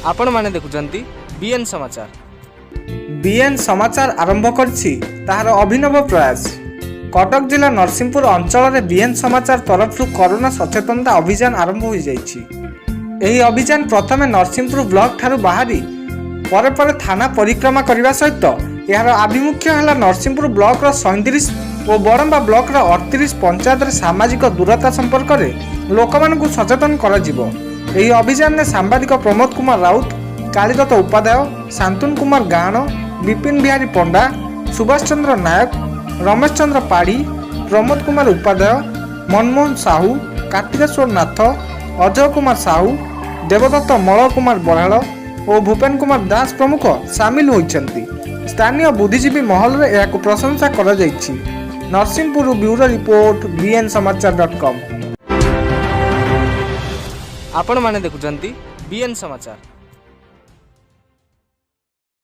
आपण माने देखुचंती बीएन समाचार। बीएन समाचार आरंभ करछि ताहार अभिनव प्रयास। कटक जिला नरसिंहपुर अंचल में बीएन समाचार तरफ कोरोना सचेतनता अभियान आरंभ हो जाइछि। एही अभियान प्रथमे नरसिंहपुर ब्लॉक ठारू बाहरी परे परे थाना परिक्रमा करने सहित यार आभिमुख्य है नरसिंहपुर ब्लॉक 37 और बरंबा ब्लॉक 38 पंचायत सामाजिक दूरता संपर्क में लोक मानू सचेतन कर अभियान में सांबादिक प्रमोद कुमार राउत, कालीदत्त उपाध्याय, शांतनु कुमार गाण, विपिन बिहारी पंडा, सुभाष चंद्र नायक, रमेश चंद्र पाढ़ी, प्रमोद कुमार उपाध्याय, मनमोहन साहू, कार्तिकेश्वर नाथ, अजय कुमार साहू, देवदत्त मल कुमार बराड़ और भूपेन कुमार दास प्रमुख सामिल होइछन्ति। स्थानीय बुद्धिजीवी महल में यह प्रशंसा करा जाइछि। Narasinghpur bureau report bnsamacar.com। आपण माने देखुचंती बीएन समाचार।